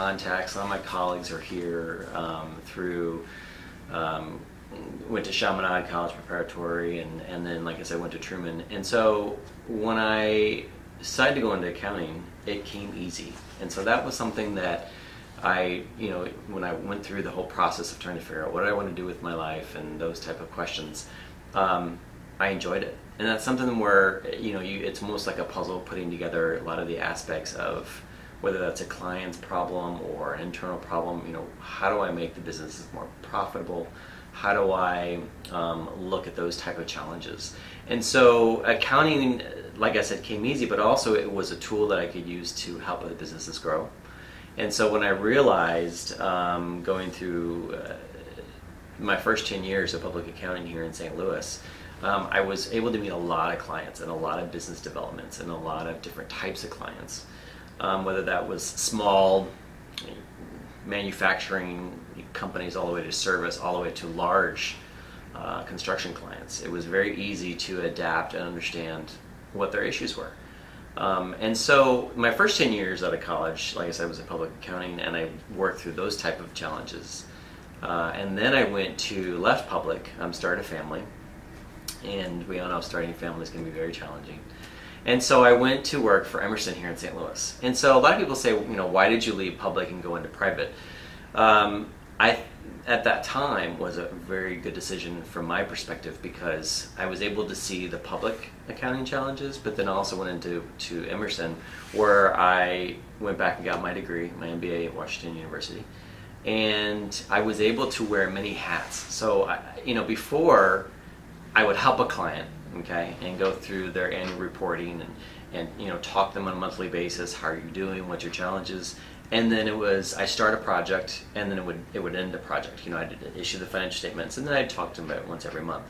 contacts. A lot of my colleagues are here through. Went to Chaminade College Preparatory, and then, like I said, went to Truman. And so when I decided to go into accounting, it came easy. And so that was something that when I went through the whole process of trying to figure out what I want to do with my life and those type of questions, I enjoyed it. And that's something where, it's almost like a puzzle, putting together a lot of the aspects of whether that's a client's problem or an internal problem. How do I make the businesses more profitable? How do I look at those type of challenges? And so accounting, like I said, came easy, but also it was a tool that I could use to help other businesses grow. And so when I realized, going through my first 10 years of public accounting here in St. Louis, I was able to meet a lot of clients and a lot of business developments and a lot of different types of clients, whether that was small manufacturing companies all the way to service, all the way to large construction clients. It was very easy to adapt and understand what their issues were. And so my first 10 years out of college, like I said, was in public accounting, and I worked through those type of challenges. And then I left public, started a family, and we all know starting a family is going to be very challenging. And so I went to work for Emerson here in St. Louis. And so a lot of people say, why did you leave public and go into private? At that time was a very good decision from my perspective, because I was able to see the public accounting challenges, but then also went into Emerson, where I went back and got my degree, my MBA at Washington University. And I was able to wear many hats. So, before I would help a client, okay, and go through their annual reporting and talk to them on a monthly basis. How are you doing? What's your challenges? And then I start a project, and then it would end the project. I'd issue the financial statements, and then I'd talk to them about it once every month.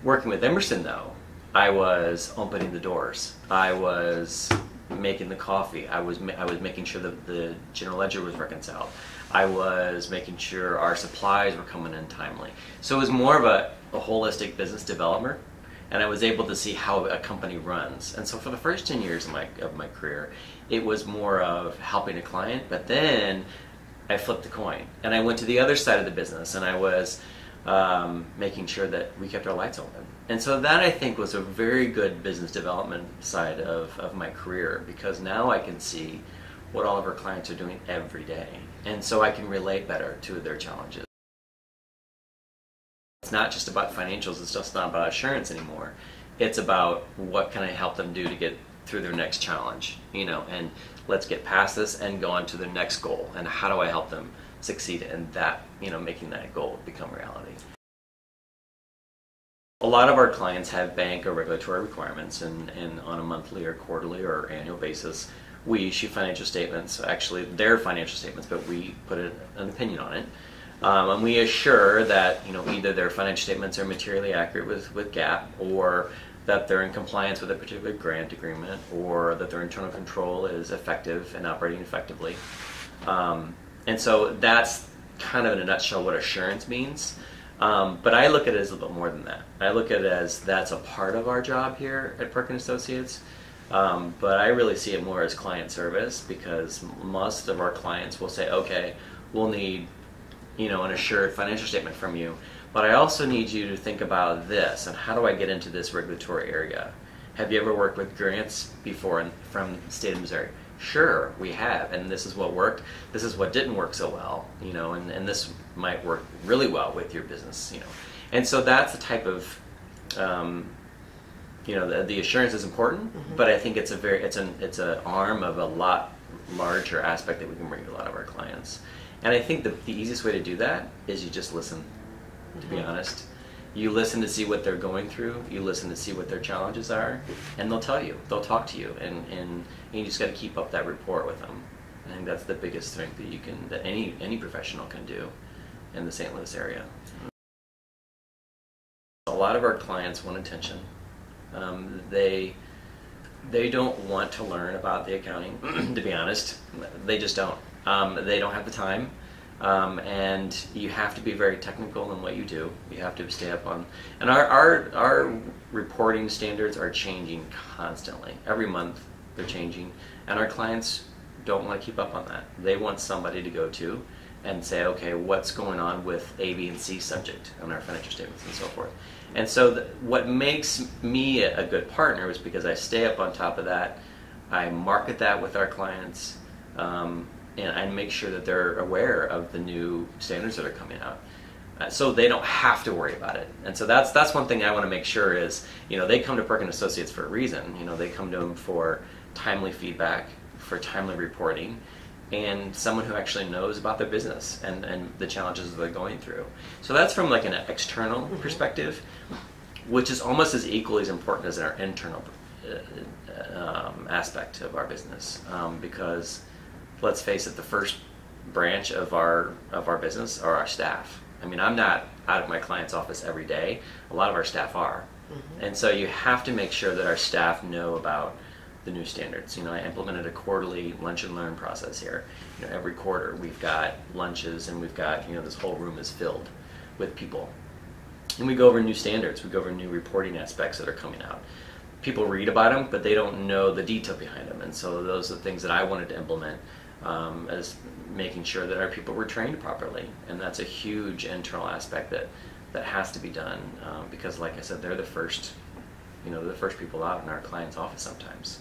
Working with Emerson, though, I was opening the doors. I was making the coffee. I was making sure that the general ledger was reconciled. I was making sure our supplies were coming in timely. So it was more of a holistic business developer, and I was able to see how a company runs. And so for the first 10 years of my career, it was more of helping a client, but then I flipped the coin, and I went to the other side of the business, and I was making sure that we kept our lights open. And so that, I think, was a very good business development side of my career, because now I can see what all of our clients are doing every day, and so I can relate better to their challenges. It's not just about financials, it's just not about assurance anymore. It's about what can I help them do to get through their next challenge, and let's get past this and go on to the next goal, and how do I help them succeed in that, making that goal become reality. A lot of our clients have bank or regulatory requirements, and on a monthly or quarterly or annual basis, we issue financial statements, actually their financial statements, but we put an opinion on it. And we assure that either their financial statements are materially accurate with GAAP, or that they're in compliance with a particular grant agreement, or that their internal control is effective and operating effectively. And so that's kind of in a nutshell what assurance means. But I look at it as a little bit more than that. I look at it as that's a part of our job here at Purk & Associates. But I really see it more as client service, because most of our clients will say, okay, we'll need an assured financial statement from you, but I also need you to think about this, and how do I get into this regulatory area? Have you ever worked with grants before from the state of Missouri? Sure, we have, and this is what worked, this is what didn't work so well, and this might work really well with your business, And so that's the type of, the assurance is important, but I think it's an arm of a lot larger aspect that we can bring to a lot of our clients. And I think the easiest way to do that is you just listen, to be honest. You listen to see what they're going through, you listen to see what their challenges are, and they'll tell you, they'll talk to you, and you just got to keep up that rapport with them. I think that's the biggest thing that any professional can do in the St. Louis area. A lot of our clients want attention. They don't want to learn about the accounting, to be honest. They just don't. They don't have the time, and you have to be very technical in what you do. You have to stay up on, and our reporting standards are changing constantly. Every month they're changing, and our clients don't want to keep up on that. They want somebody to go to and say, okay, what's going on with A, B, and C subject on our financial statements and so forth. And so what makes me a good partner is because I stay up on top of that. I market that with our clients, and I make sure that they're aware of the new standards that are coming out. So they don't have to worry about it. And so that's one thing I want to make sure is, they come to Purk & Associates for a reason. They come to them for timely feedback, for timely reporting, and someone who actually knows about their business and the challenges that they're going through. So that's from like an external perspective, which is almost as equally as important as our internal aspect of our business. Because let's face it, the first branch of our business are our staff. I mean, I'm not out of my client's office every day. A lot of our staff are. And so you have to make sure that our staff know about the new standards. I implemented a quarterly lunch and learn process here. Every quarter we've got lunches, and we've got, this whole room is filled with people. And we go over new standards. We go over new reporting aspects that are coming out. People read about them, but they don't know the detail behind them. And so those are the things that I wanted to implement, as making sure that our people were trained properly. And that's a huge internal aspect that has to be done, because like I said, they're the first people out in our client's office sometimes.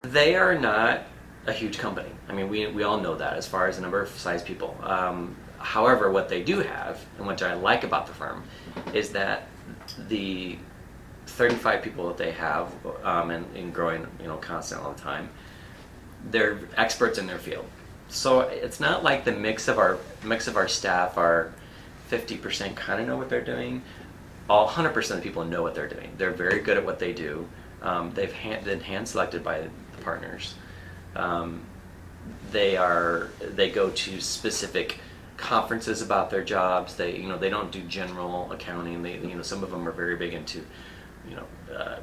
They are not a huge company. I mean, we all know that as far as the number of size people. However, what they do have, and what I like about the firm, is that the 35 people that they have, and growing, constant all the time, they're experts in their field. So it's not like the mix of our staff are 50% kind of know what they're doing. All 100% of the people know what they're doing. They're very good at what they do. They've been hand selected by the partners. They go to specific conferences about their jobs. They don't do general accounting. Some of them are very big into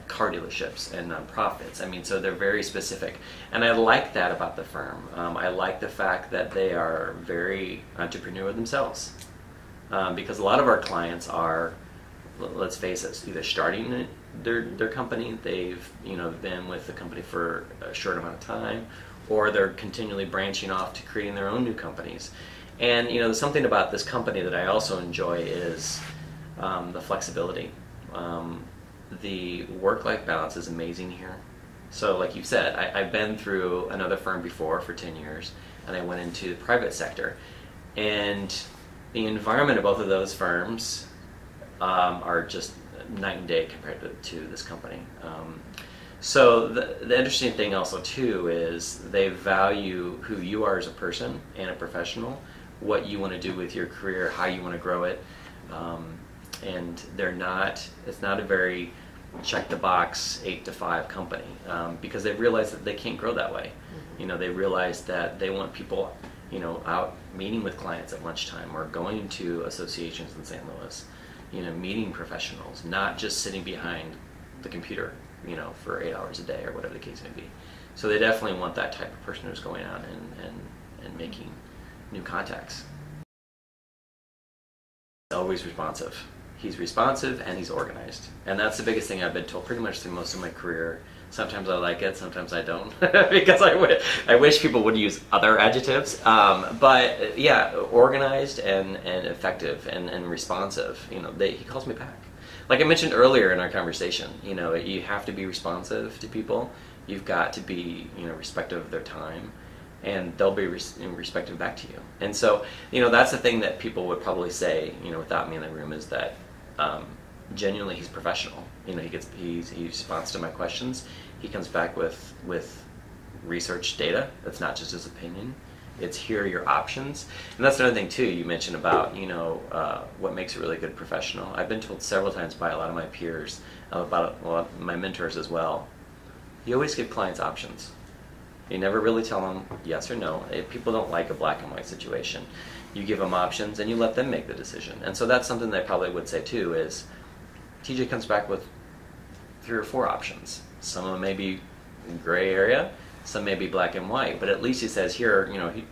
car dealerships and nonprofits. I mean, so they're very specific, and I like that about the firm. I like the fact that they are very entrepreneurial themselves, because a lot of our clients are, let's face it, either starting their company, they've been with the company for a short amount of time, or they're continually branching off to creating their own new companies. And there's something about this company that I also enjoy is the flexibility. The work-life balance is amazing here. So like you said, I've been through another firm before for 10 years, and I went into the private sector. And the environment of both of those firms are just night and day compared to this company. So the interesting thing also too is they value who you are as a person and a professional, what you want to do with your career, how you want to grow it. And it's not a very check the box 8 to 5 company, because they realize that they can't grow that way. They realize that they want people out meeting with clients at lunchtime, or going to associations in St. Louis, meeting professionals, not just sitting behind the computer for 8 hours a day or whatever the case may be. So they definitely want that type of person who's going out and making new contacts. Always responsive. He's responsive and he's organized. And that's the biggest thing I've been told pretty much through most of my career. Sometimes I like it, sometimes I don't, because I wish people would use other adjectives. But yeah, organized and effective and responsive. He calls me back. Like I mentioned earlier in our conversation, you have to be responsive to people. You've got to be respectful of their time, and they'll be respectful back to you. And so that's the thing that people would probably say without me in the room, is that genuinely he's professional. He responds to my questions. He comes back with research data. That's not just his opinion. It's here are your options. And that's another thing too you mentioned about what makes a really good professional. I've been told several times by a lot of my peers, about my mentors as well, you always give clients options. You never really tell them yes or no. People don't like a black and white situation. You give them options and you let them make the decision. And so that's something that I probably would say too, is TJ comes back with 3 or 4 options. Some of them may be gray area, some may be black and white, but at least he says here,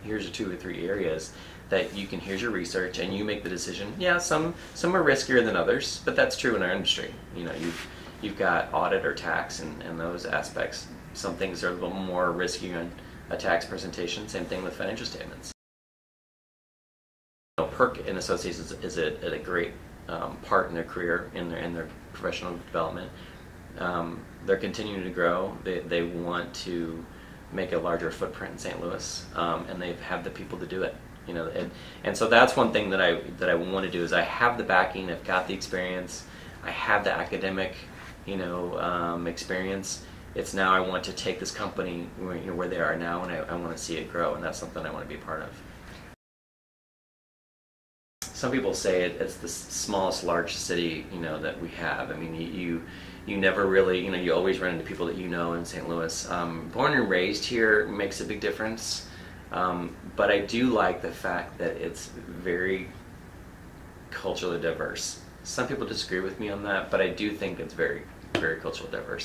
here's the 2 or 3 areas that you can, here's your research, and you make the decision. Yeah, some are riskier than others, but that's true in our industry. You've got audit or tax and those aspects. Some things are a little more risky a tax presentation. Same thing with financial statements. Purk in associates is a great part in their career, in their professional development. They're continuing to grow. They want to make a larger footprint in St. Louis, and they have the people to do it. And so that's one thing that I want to do is I have the backing, I've got the experience, I have the academic, experience. It's now I want to take this company where they are now, and I want to see it grow, and that's something I want to be a part of. Some people say it's the smallest large city that we have. I mean, you never really you always run into people that in St. Louis. Born and raised here makes a big difference, but I do like the fact that it's very culturally diverse. Some people disagree with me on that, but I do think it's very, very culturally diverse.